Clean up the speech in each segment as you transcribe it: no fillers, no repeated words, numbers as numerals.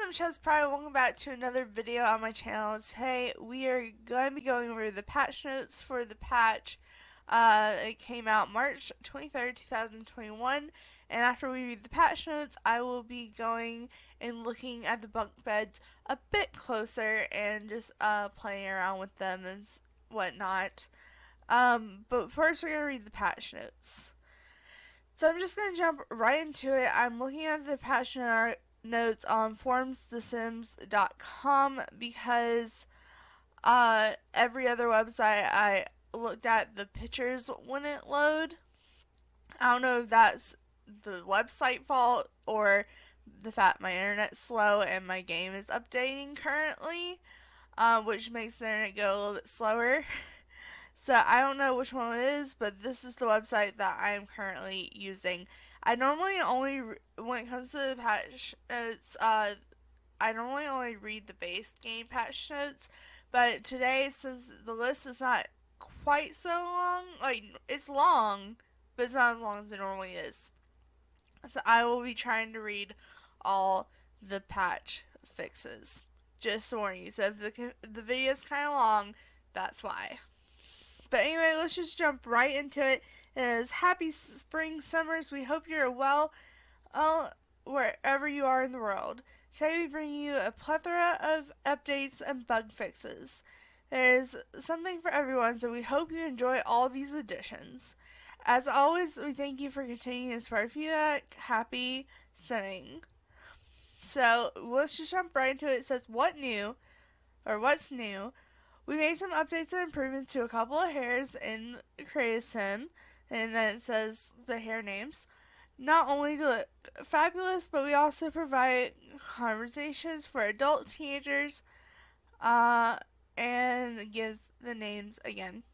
I'm ChezPride. Welcome back to another video on my channel. Today we are going to be going over the patch notes for the patch. It came out March 23rd, 2021, and after we read the patch notes, I will be going and looking at the bunk beds a bit closer and just playing around with them and whatnot. But first we're going to read the patch notes. So I'm just going to jump right into it. I'm looking at the patch notes on forumsthesims.com because every other website I looked at, the pictures wouldn't load. I don't know if that's the website fault or the fact my internet's slow and my game is updating currently, which makes the internet go a little bit slower. So I don't know which one it is, but this is the website that I am currently using. I normally only, when it comes to the patch notes, I normally only read the base game patch notes, but today, since the list is not quite so long, like, it's long, but it's not as long as it normally is. So I will be trying to read all the patch fixes. Just to warn you, so if the video is kind of long, that's why. But anyway, let's just jump right into it. It is happy spring summers. We hope you're well wherever you are in the world. Today we bring you a plethora of updates and bug fixes. There's something for everyone, so we hope you enjoy all these additions. As always, we thank you for continuing to spread feedback. Happy simming. So let's just jump right into it. It says what's new. We made some updates and improvements to a couple of hairs in Creative Sim, and then it says the hair names. Not only do it fabulous, but we also provide conversations for adult teenagers, and it gives the names again.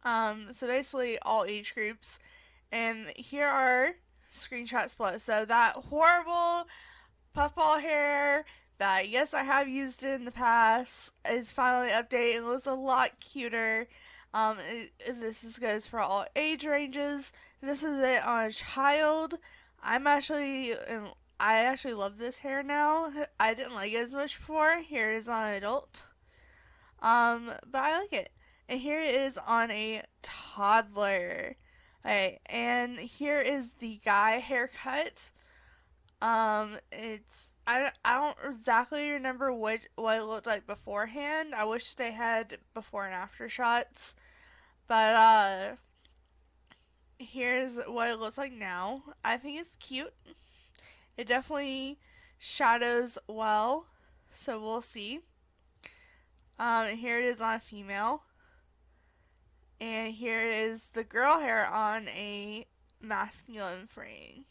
So basically all age groups, and here are screenshots below. So that horrible puffball hair that, yes, I have used it in the past, is finally updated and looks a lot cuter. This goes for all age ranges. This is it on a child. I actually love this hair now. I didn't like it as much before. Here it is on an adult. But I like it. And here it is on a toddler. Okay, and here is the guy haircut. I don't exactly remember what it looked like beforehand. I wish they had before and after shots. But here's what it looks like now. I think it's cute. It definitely shadows well, so we'll see. And here it is on a female. And here is the girl hair on a masculine frame.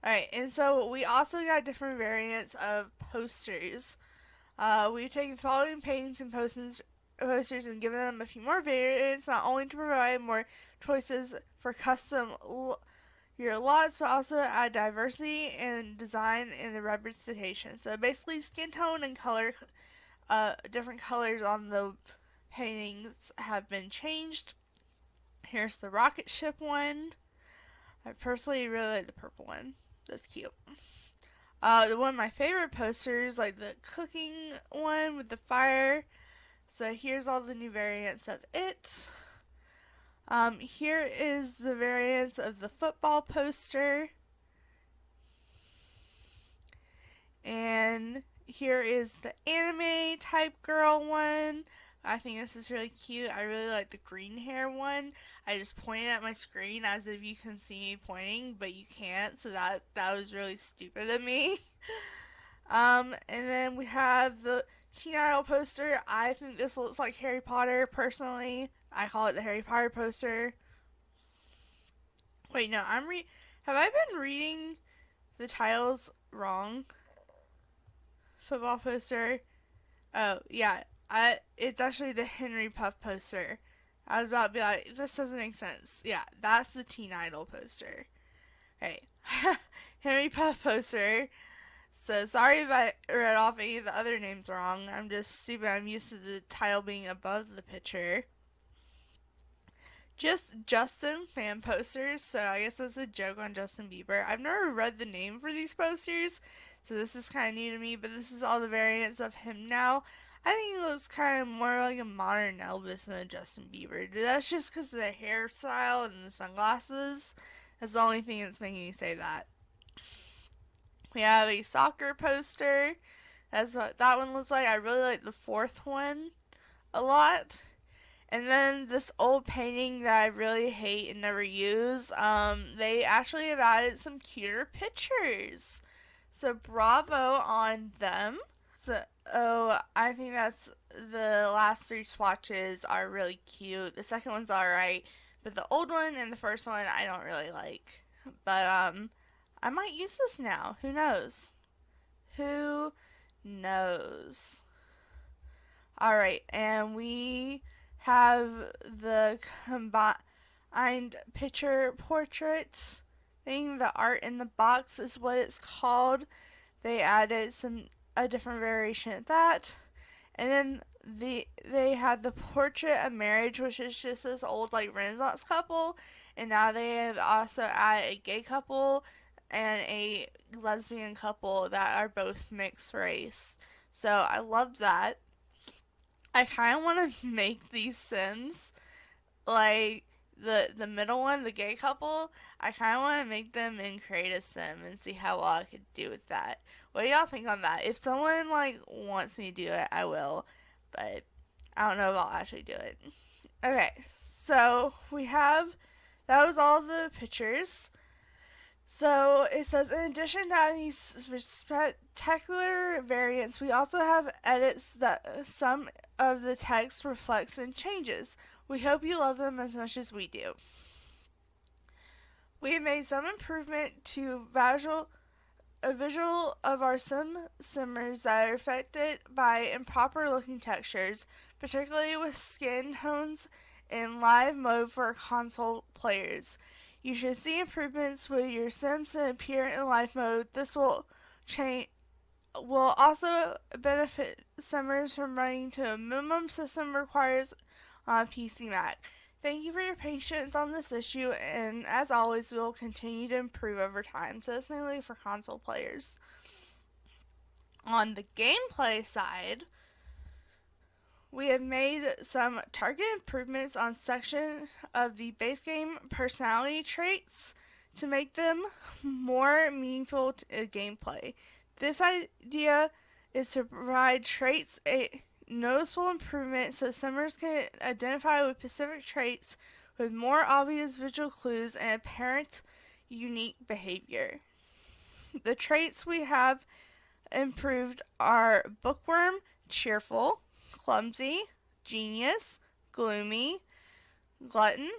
Alright, and so we also got different variants of posters. We've taken the following paintings and posters and given them a few more variants, not only to provide more choices for custom your lots, but also add diversity in design and the representation. So basically skin tone and color, different colors on the paintings have been changed. Here's the rocket ship one. I personally really like the purple one. That's cute. One of my favorite posters, like the cooking one with the fire. So here's all the new variants of it. Here is the variants of the football poster. And here is the anime type girl one. I think this is really cute. I really like the green hair one. I just pointed at my screen as if you can see me pointing, but you can't, so that was really stupid of me. And then we have the Teen Idol poster. I think this looks like Harry Potter, personally. I call it the Harry Potter poster. Wait, no, have I been reading the titles wrong? Football poster. Oh, yeah. It's actually the Henry Puff poster. I was about to be like, this doesn't make sense. Yeah, that's the Teen Idol poster. Hey, Henry Puff poster. So sorry if I read off any of the other names wrong. I'm just stupid. I'm used to the title being above the picture. just Justin fan posters, so I guess that's a joke on Justin Bieber. I've never read the name for these posters, so this is kind of new to me, but this is all the variants of him now. I think he looks kind of more like a modern Elvis than a Justin Bieber. That's just because of the hairstyle and the sunglasses. That's the only thing that's making me say that. We have a soccer poster. That's what that one looks like. I really like the fourth one a lot. And then this old painting that I really hate and never use, they actually have added some cuter pictures. So bravo on them. So I think that's the last three swatches are really cute. The second one's alright, but the old one and the first one I don't really like. But I might use this now. Who knows? Who knows? Alright, and we have the combined picture portraits thing. The art in the box is what it's called. They added a different variation of that. And then they had the portrait of marriage, which is just this old like Renaissance couple, and now they have also added a gay couple and a lesbian couple that are both mixed race. So I love that. I kind of want to make these Sims like the middle one, the gay couple. I kind of want to make them and create a sim and see how well I could do with that. What do y'all think on that? If someone like wants me to do it, I will, but I don't know if I'll actually do it. Okay, so that was all the pictures. So it says, in addition to having these spectacular variants, we also have edits that some of the text reflects and changes. We hope you love them as much as we do. We have made some improvement to a visual of our simmers that are affected by improper looking textures, particularly with skin tones in live mode for console players. You should see improvements with your Sims that appear in live mode. This will also benefit Simmers from running to a minimum system requires on PC Mac. Thank you for your patience on this issue, and as always, we will continue to improve over time. So that's mainly for console players. On the gameplay side, we have made some target improvements on section of the base game personality traits to make them more meaningful to gameplay. This idea is to provide traits a noticeable improvement so simmers can identify with specific traits with more obvious visual clues and apparent unique behavior. The traits we have improved are bookworm, cheerful, clumsy, genius, gloomy, glutton,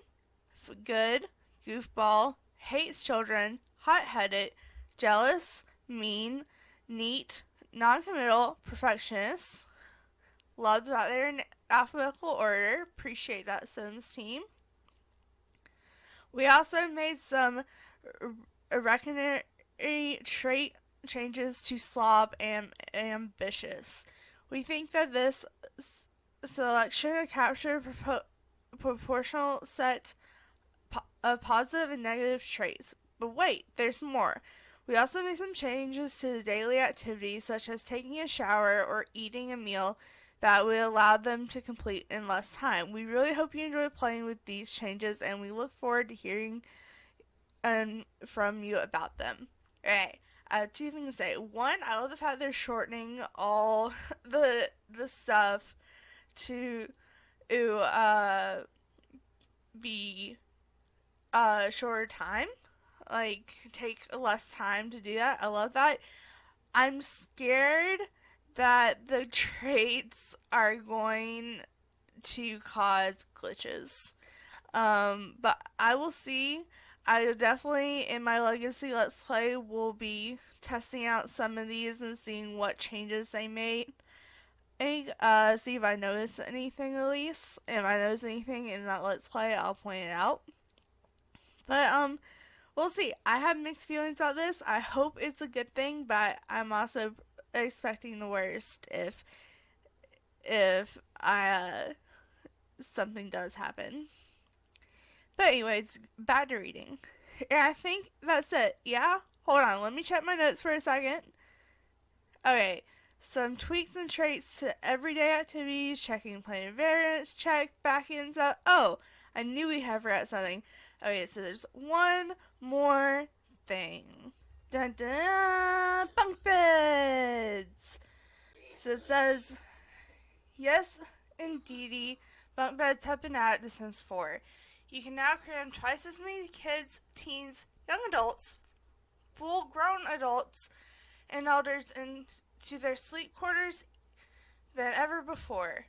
good, goofball, hates children, hot-headed, jealous, mean, neat, non-committal, perfectionist. Love that they're in alphabetical order. Appreciate that, Sims team. We also made some recognition trait changes to slob and ambitious. We think that this selection captured proportional set of positive and negative traits. But wait, there's more. We also made some changes to the daily activities, such as taking a shower or eating a meal, that would allow them to complete in less time. We really hope you enjoy playing with these changes, and we look forward to hearing from you about them. Alright, I have two things to say. One, I love the fact they're shortening all the stuff to be shorter time. Like, take less time to do that. I love that. I'm scared that the traits are going to cause glitches. But I will see. I definitely, in my Legacy Let's Play, will be testing out some of these and seeing what changes they made. See if I notice anything at least. If I notice anything in that Let's Play, I'll point it out. But, we'll see. I have mixed feelings about this. I hope it's a good thing, but I'm also expecting the worst if something does happen. But anyways, back to reading. And I think that's it. Yeah? Hold on, let me check my notes for a second. Okay, some tweaks and traits to everyday activities, checking plain variants, check, backends up. Oh, I knew we had forgot something. Okay, so there's one more thing. Dun dun dun! Bunk beds! So it says, yes, indeedy, bunk beds have been added to Sims 4. You can now cram twice as many kids, teens, young adults, full-grown adults, and elders into their sleep quarters than ever before.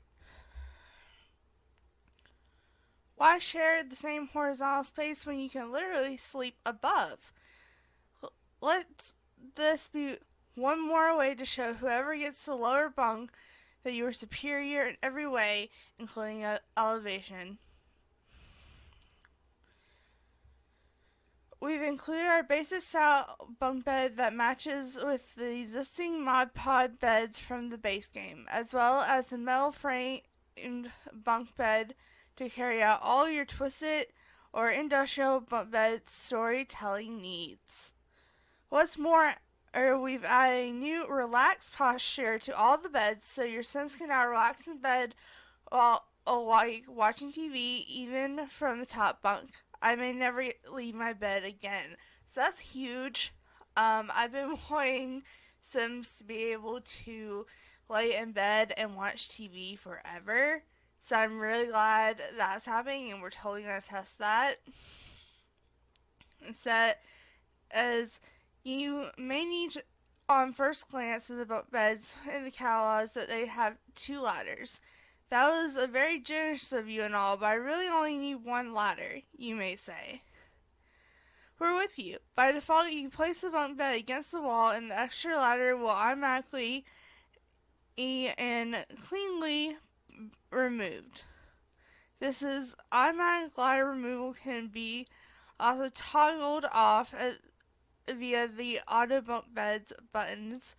Why share the same horizontal space when you can literally sleep above? Let this be one more way to show whoever gets the lower bunk that you are superior in every way, including elevation. We've included our basic style bunk bed that matches with the existing Mod Pod beds from the base game, as well as the metal framed bunk bed to carry out all your twisted or industrial bunk bed storytelling needs. What's more, we've added a new relaxed posture to all the beds, so your Sims can now relax in bed while watching TV, even from the top bunk. I may never leave my bed again. So that's huge. I've been wanting Sims to be able to lay in bed and watch TV forever. So I'm really glad that's happening, and we're totally going to test that. Set as you may need on first glance at the bunk beds in the catalogs that they have 2 ladders. That was a very generous of you and all, but I really only need 1 ladder, you may say. We're with you. By default, you place the bunk bed against the wall, and the extra ladder will automatically and cleanly removed. This is automatic ladder removal can be also toggled off via the auto bunk beds buttons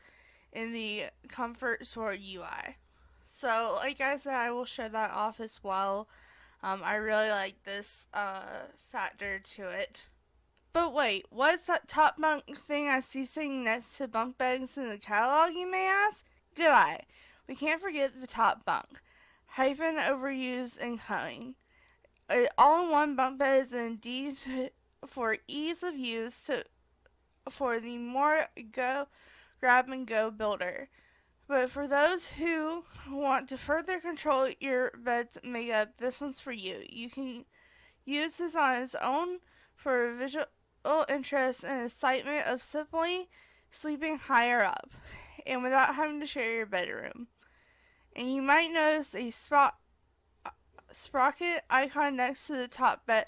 in the comfort sort UI. So, like I said, I will show that off as well. I really like this factor to it. But wait, what's that top bunk thing I see sitting next to bunk beds in the catalog, you may ask? Good eye. We can't forget the top bunk. Hyphen overused and coming. All-in-one bunk bed is indeed for ease of use for the more grab-and-go builder. But for those who want to further control your bed's makeup, this one's for you. You can use this on its own for visual interest and excitement of simply sleeping higher up, and without having to share your bedroom. And you might notice a sprocket icon next to the top bed.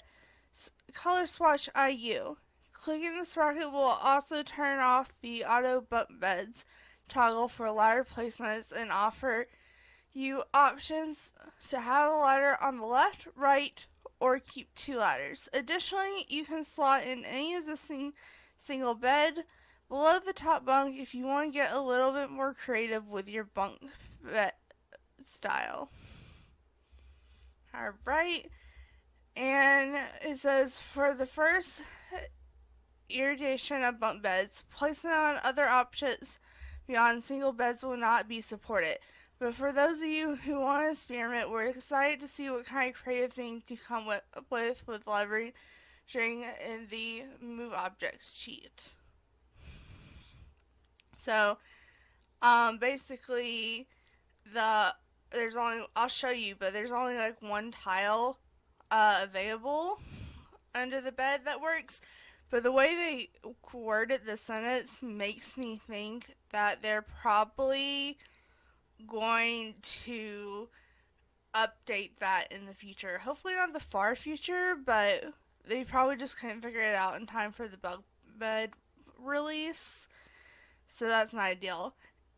Color swatch IU. Clicking the sprocket will also turn off the auto bunk beds toggle for ladder placements and offer you options to have a ladder on the left, right, or keep 2 ladders. Additionally, you can slot in any existing single bed below the top bunk if you want to get a little bit more creative with your bunk bed style. Alright, and it says for the first iteration of bunk beds, placement on other options beyond single beds will not be supported. But for those of you who want to experiment, we're excited to see what kind of creative things you come with leveraging in the Move Objects cheat. So, basically, I'll show you, but there's only like 1 tile available under the bed that works. But the way they worded the sentence makes me think that they're probably going to update that in the future. Hopefully not the far future, but they probably just couldn't figure it out in time for the bunk bed release. So that's not ideal.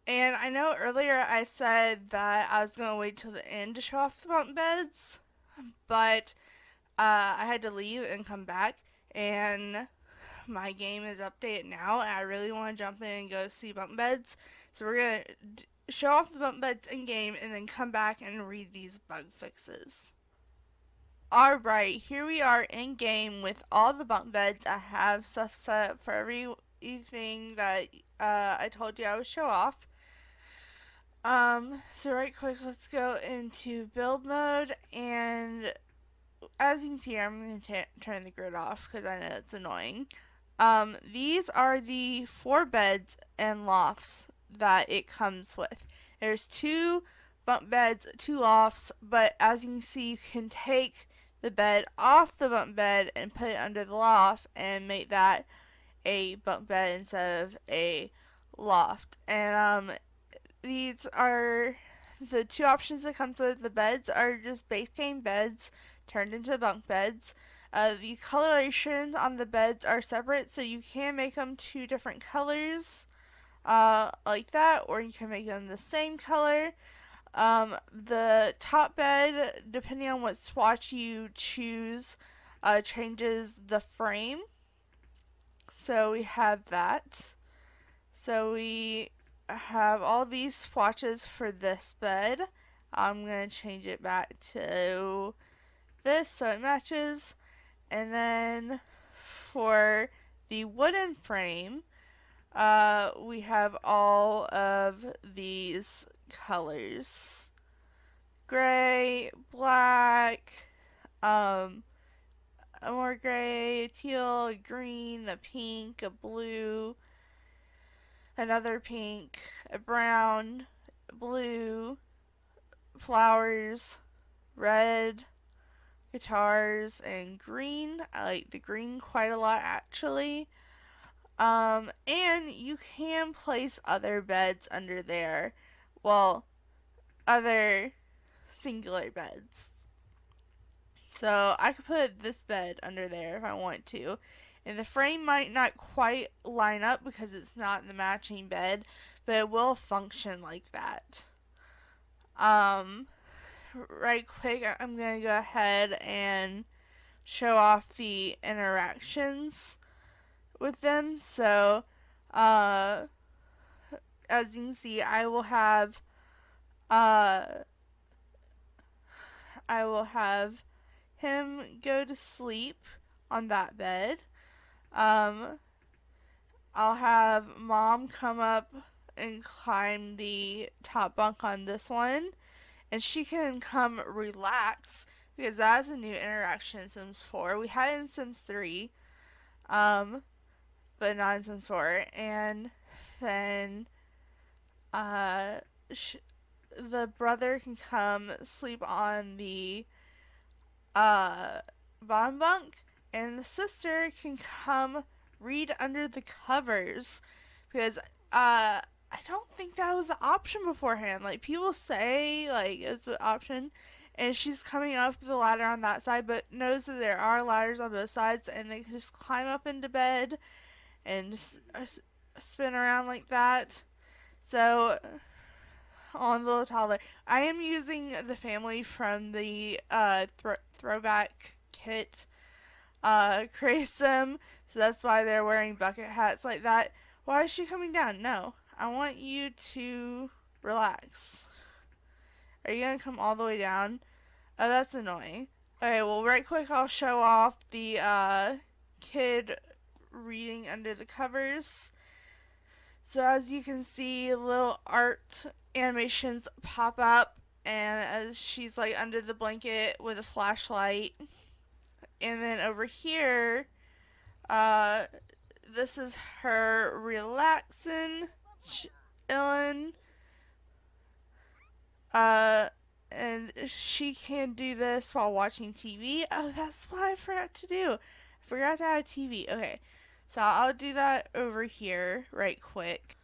And I know earlier I said that I was going to wait till the end to show off the bunk beds, but I had to leave and come back, and my game is updated now, and I really want to jump in and go see bunk beds. So we're going to show off the bunk beds in game and then come back and read these bug fixes. Alright, here we are in game with all the bunk beds. I have stuff set up for everything that I told you I would show off. So right quick, let's go into build mode, and as you can see, I'm going to turn the grid off because I know it's annoying. These are the 4 beds and lofts that it comes with. There's 2 bunk beds, 2 lofts, but as you can see, you can take the bed off the bunk bed and put it under the loft and make that a bunk bed instead of a loft. And these are the 2 options that comes with. The beds are just base game beds turned into bunk beds. The colorations on the beds are separate, so you can make them 2 different colors like that, or you can make them the same color. The top bed, depending on what swatch you choose, changes the frame. So we have that. So we have all these swatches for this bed. I'm going to change it back to this so it matches. And then for the wooden frame, we have all of these colors: gray, black, a more gray, a teal, a green, a pink, a blue, another pink, a brown, blue, flowers, red, guitars, and green. I like the green quite a lot, actually. And you can place other beds under there. Well, other singular beds. So I could put this bed under there if I want to. And the frame might not quite line up because it's not the matching bed, but it will function like that. Right quick, I'm going to go ahead and show off the interactions with them. So, as you can see, I will have him go to sleep on that bed. I'll have Mom come up and climb the top bunk on this one, and she can come relax because that's a new interaction in Sims 4. We had it in Sims 3, but not in Sims 4. And then the brother can come sleep on the bottom bunk, and the sister can come read under the covers, because I don't think that was an option beforehand. Like, people say, like, it's an option, and she's coming up the ladder on that side, but knows that there are ladders on both sides, and they can just climb up into bed and spin around like that. So, on the little toddler, I am using the family from the throwback kit Sim, so that's why they're wearing bucket hats like that. Why is she coming down? No, I want you to relax. Are you gonna come all the way down? Oh, that's annoying. Okay, well, right quick, I'll show off the kid reading under the covers. So as you can see, little art animations pop up, and as she's like under the blanket with a flashlight. And then over here, this is her relaxing, chilling, and she can do this while watching TV. Oh, that's what I forgot to do. I forgot to add TV. Okay, so I'll do that over here right quick.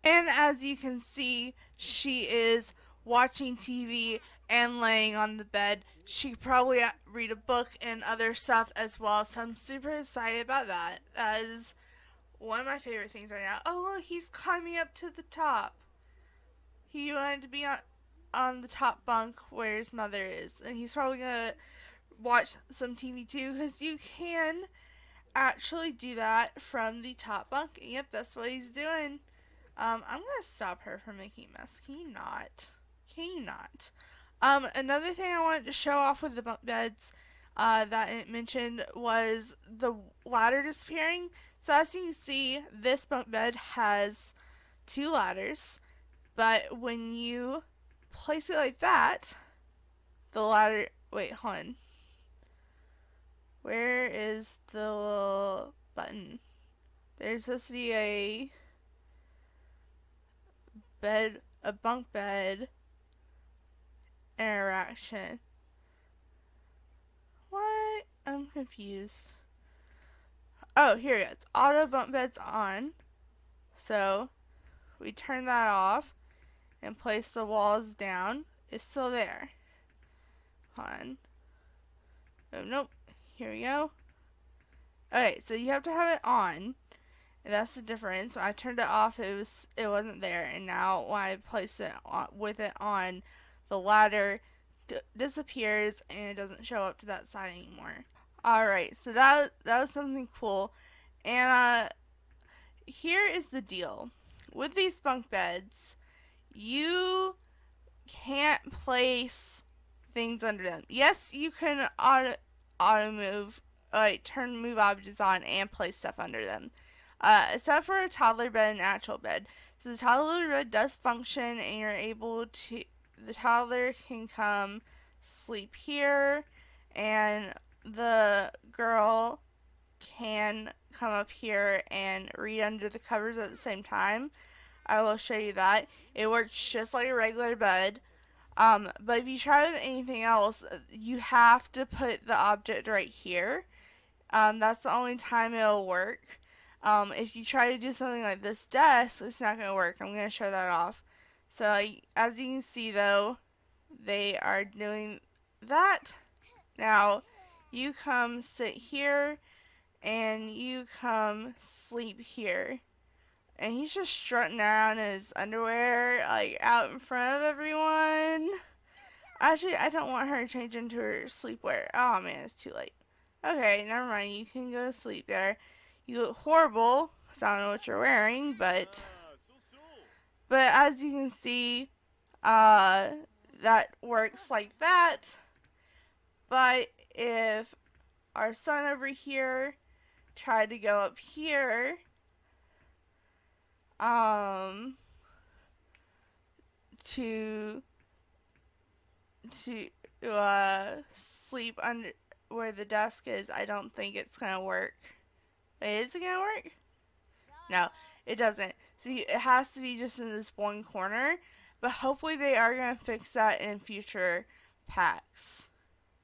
And as you can see, she is watching TV and laying on the bed. She could probably read a book and other stuff as well, so I'm super excited about that. That is one of my favorite things right now. Oh, look, he's climbing up to the top. He wanted to be on the top bunk where his mother is, and he's probably gonna watch some TV too, because you can actually do that from the top bunk. Yep, that's what he's doing. I'm gonna stop her from making a mess. Can you not? Can you not? Another thing I wanted to show off with the bunk beds, that it mentioned was the ladder disappearing. So as you can see, this bunk bed has 2 ladders, but when you place it like that, the ladder, wait, hold on. Where is the little button? There's supposed to be a bunk bed interaction. What? I'm confused. Oh, here it is. Auto bunk beds on. So we turn that off and place the walls down. It's still there. Hold on. Oh, nope. Here we go. Okay, so you have to have it on. And that's the difference. When I turned it off, it wasn't there. And now when I place it on, with it on, the ladder disappears and it doesn't show up to that side anymore. Alright, so that was something cool. And here is the deal. With these bunk beds, you can't place things under them. Yes, you can auto move, turn move objects on and place stuff under them. Except for a toddler bed and actual bed. So the toddler bed does function and you're able to, the toddler can come sleep here and the girl can come up here and read under the covers at the same time. I will show you that. It works just like a regular bed. But if you try with anything else, you have to put the object right here. That's the only time it'll work. If you try to do something like this desk, it's not going to work. I'm going to show that off. So as you can see though, they are doing that. Now, you come sit here and you come sleep here. And he's just strutting around in his underwear, like, out in front of everyone. Actually, I don't want her to change into her sleepwear. Oh, man, it's too late. Okay, never mind. You can go to sleep there. You look horrible, because I don't know what you're wearing, but as you can see, that works like that. But if our son over here tried to go up here, to sleep under where the desk is, I don't think it's gonna work. Wait, is it gonna work? No, it doesn't. See, it has to be just in this one corner, but hopefully they are gonna fix that in future packs.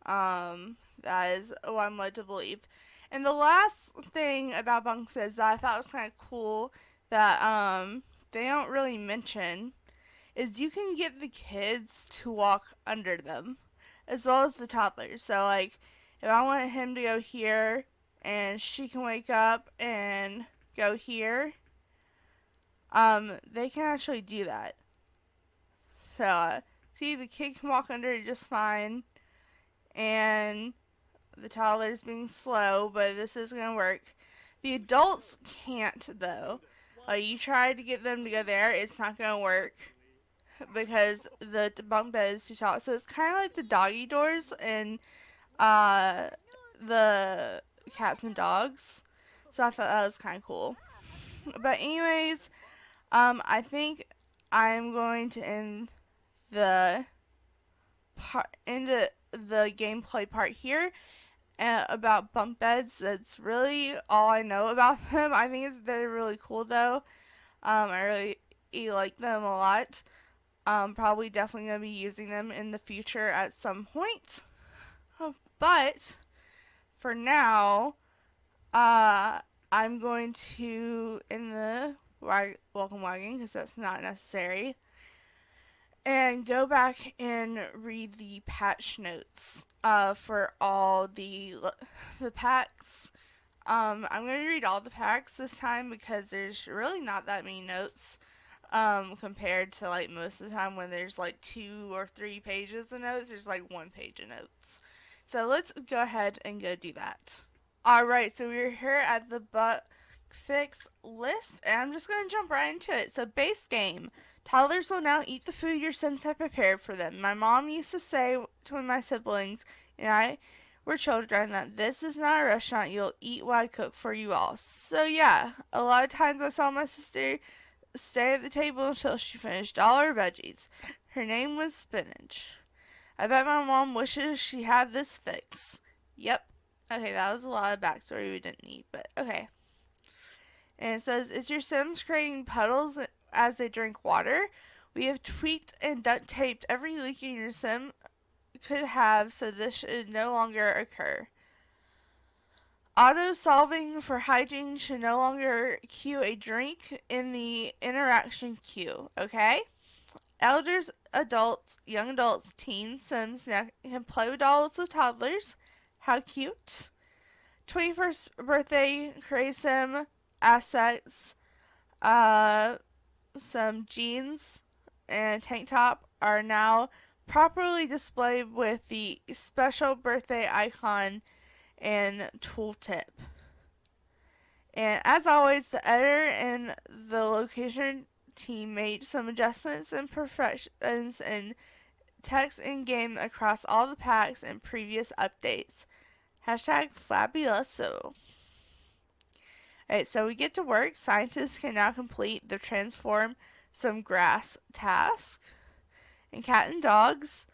That is what I'm led to believe. And the last thing about bunk beds that I thought was kind of cool that they don't really mention is you can get the kids to walk under them as well as the toddlers. So like if I want him to go here and she can wake up and go here, they can actually do that. So see, the kid can walk under it just fine, and the toddler's being slow, but this is gonna work. The adults can't though. You try to get them to go there, it's not going to work because the bunk bed is too tall. So it's kind of like the doggy doors in the Cats and Dogs. So I thought that was kind of cool. But anyways, I think I'm going to end the gameplay part here. About bunk beds. That's really all I know about them. I think they're really cool though. I really like them a lot. Probably definitely going to be using them in the future at some point. But for now, I'm going to end the welcome wagon because that's not necessary, and go back and read the patch notes for all the packs. I'm going to read all the packs this time because there's really not that many notes compared to like most of the time when there's like 2 or 3 pages of notes. There's like 1 page of notes. So let's go ahead and go do that. Alright, so we're here at the bug fix list, and I'm just going to jump right into it. So base game. Toddlers will now eat the food your sons have prepared for them. My mom used to say to my siblings and I, We're children, that this is not a restaurant. You'll eat what I cook for you all. So yeah, a lot of times I saw my sister stay at the table until she finished all her veggies. Her name was Spinach. I bet my mom wishes she had this fix. Yep. Okay, that was a lot of backstory we didn't need, but okay. And it says, is your Sims creating puddles as they drink water? We have tweaked and duct taped every leak in your Sim could have, so this should no longer occur. Auto solving for hygiene should no longer queue a drink in the interaction queue, okay? Elders, adults, young adults, teens, Sims now can play with dolls with toddlers. How cute. 21st birthday Cray Sim assets, some jeans and a tank top are now properly displayed with the special birthday icon and tooltip. And as always, the editor and the location team made some adjustments and perfections in text in-game across all the packs and previous updates. Hashtag fabuloso. Alright, so we get to work. Scientists can now complete the transform some grass task. And cat and dogs.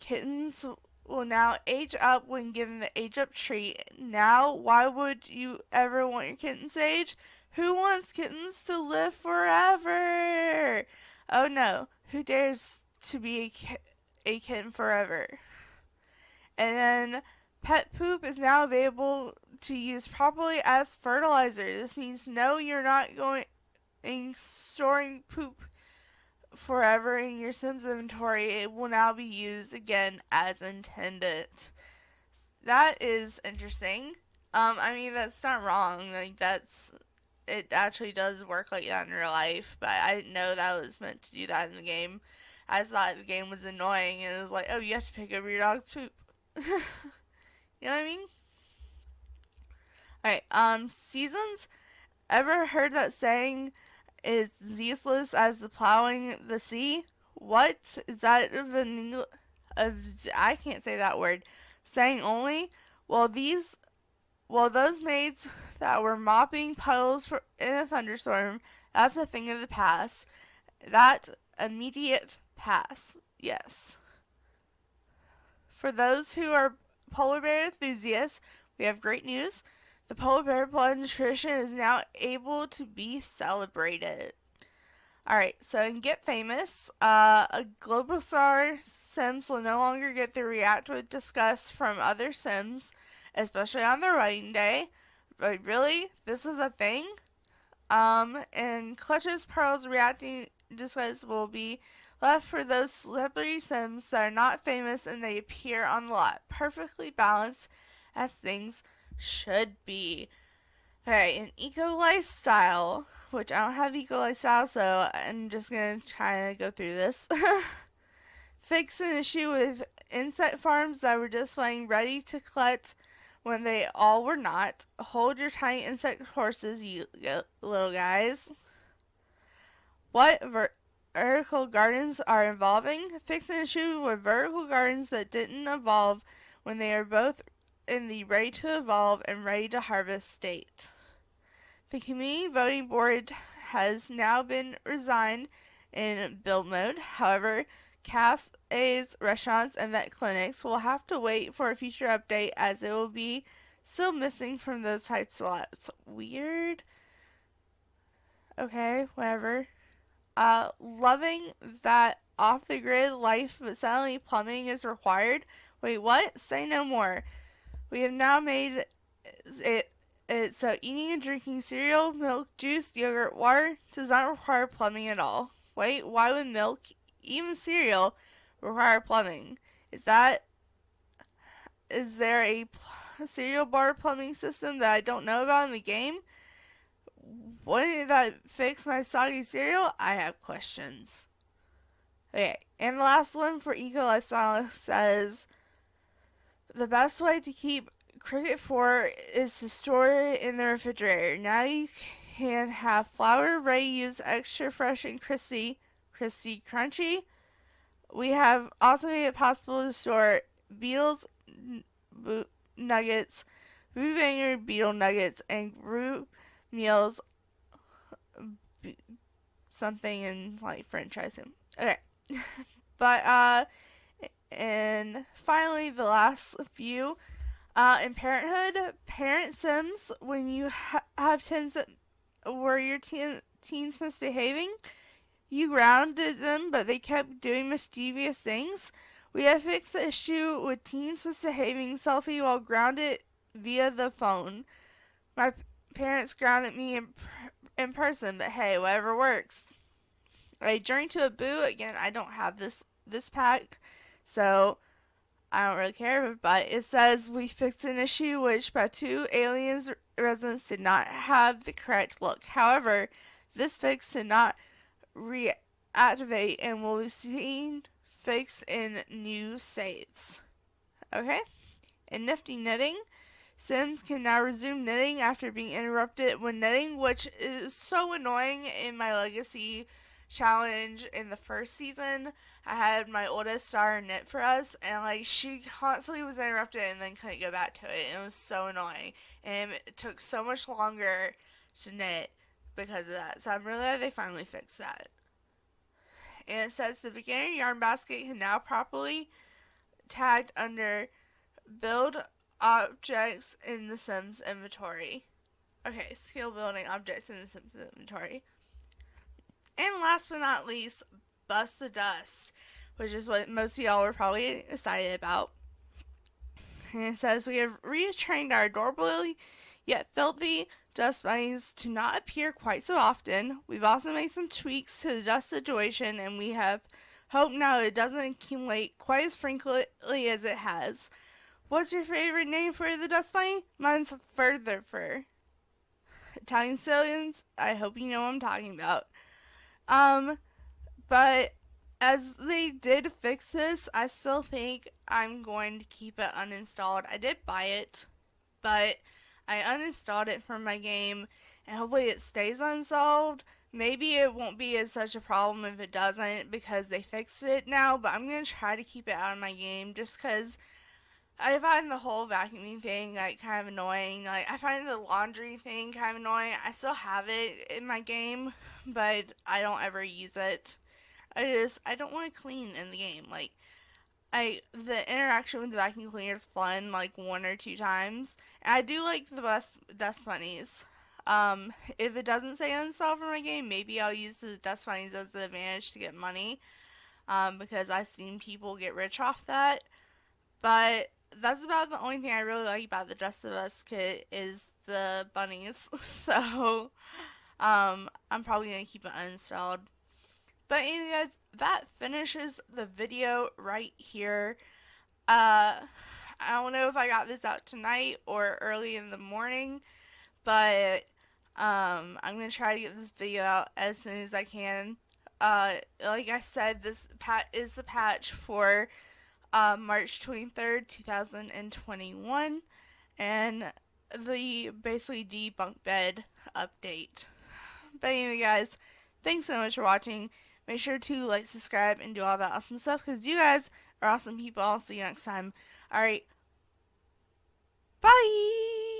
Kittens will now age up when given the age up treat. Now, why would you ever want your kittens to age? Who wants kittens to live forever? Oh no, who dares to be a kitten forever? And then pet poop is now available to use properly as fertilizer. This means no, you're not going storing poop forever in your Sims inventory. It will now be used again as intended. That is interesting. I mean, that's not wrong. Like, it actually does work like that in real life, but I didn't know that was meant to do that in the game. I just thought the game was annoying, and it was like, oh, you have to pick up your dog's poop. You know what I mean? Alright, seasons. Ever heard that saying is useless as the plowing the sea? What? Is that I can't say that word. Saying only? Well, those maids that were mopping puddles in a thunderstorm, that's a thing of the past. That immediate past. Yes. For those who are polar bear enthusiasts, we have great news. The polar bear blood nutrition is now able to be celebrated. Alright, so in Get Famous, a global star Sims will no longer get to react with disgust from other Sims, especially on their wedding day. But really? This is a thing? And Clutch's Pearls reacting disgust will be left for those celebrity Sims that are not famous and they appear on the lot. Perfectly balanced as things should be. Okay, in Eco Lifestyle, which I don't have Eco Lifestyle, so I'm just gonna kind of go through this. Fix an issue with insect farms that were displaying ready to collect when they all were not. Hold your tiny insect horses, you little guys. What vertical gardens are evolving? Fix an issue with vertical gardens that didn't evolve when they are both in the ready to evolve and ready to harvest state. The community voting board has now been resigned in build mode. However, cafes, restaurants, and vet clinics will have to wait for a future update as it will be still missing from those types of lots. Weird. Okay, whatever. Loving that off-the-grid life, but suddenly plumbing is required. Wait, what? Say no more. We have now made it so eating and drinking cereal, milk, juice, yogurt, water does not require plumbing at all. Wait, why would milk, even cereal, require plumbing? Is there a cereal bar plumbing system that I don't know about in the game? Wouldn't that fix my soggy cereal? I have questions. Okay, and the last one for Eco Lifestyle says, the best way to keep Cricket 4 is to store it in the refrigerator. Now you can have flour ready to use extra fresh and crispy crunchy. We have also made it possible to store beetles, nuggets, root banger beetle nuggets, and root meals something in like French, I assume. Okay. But and finally the last few in Parenthood, parent Sims, when you have teens that were your teens misbehaving, you grounded them, but they kept doing mischievous things. We have fixed the issue with teens misbehaving stealthy while grounded via the phone. My parents grounded me in person, but hey, whatever works. A Journey to a Boo, again, I don't have this pack, so I don't really care, but it says we fixed an issue which Batu Aliens residents did not have the correct look. However, this fix did not reactivate and will be seen fixed in new saves. Okay? In Nifty Knitting, Sims can now resume knitting after being interrupted when knitting, which is so annoying in my Legacy challenge in the first season. I had my oldest star knit for us, and like she constantly was interrupted and then couldn't go back to it. It was so annoying, and it took so much longer to knit because of that. So I'm really glad they finally fixed that. And it says the beginner yarn basket can now properly tagged under build objects in the Sims inventory. Okay, skill building objects in the Sims inventory. And last but not least, Bust the Dust, which is what most of y'all were probably excited about. And it says we have retrained our adorable yet filthy dust bunnies to not appear quite so often. We've also made some tweaks to the dust situation, and we have hope now it doesn't accumulate quite as frequently as it has. What's your favorite name for the dust bunny? Mine's Further Fur. Italian Stallions, I hope you know what I'm talking about. But as they did fix this, I still think I'm going to keep it uninstalled. I did buy it, but I uninstalled it from my game, and hopefully it stays unsolved. Maybe it won't be as such a problem if it doesn't, because they fixed it now, but I'm going to try to keep it out of my game, just because I find the whole vacuuming thing, like, kind of annoying. Like, I find the laundry thing kind of annoying. I still have it in my game, but I don't ever use it. I don't want to clean in the game. Like, the interaction with the vacuum cleaner is fun, like, 1 or 2 times. And I do like the dust bunnies. If it doesn't say uninstall for my game, maybe I'll use the dust bunnies as the advantage to get money. Because I've seen people get rich off that. But that's about the only thing I really like about the Dust of Us kit is the bunnies. So, I'm probably going to keep it uninstalled. But anyway, guys, that finishes the video right here. I don't know if I got this out tonight or early in the morning, but I'm going to try to get this video out as soon as I can. Like I said, this is the patch for March 23rd, 2021, and basically the bunk bed update. But anyway, guys, thanks so much for watching. Make sure to like, subscribe, and do all that awesome stuff, because you guys are awesome people. I'll see you next time. Alright, bye!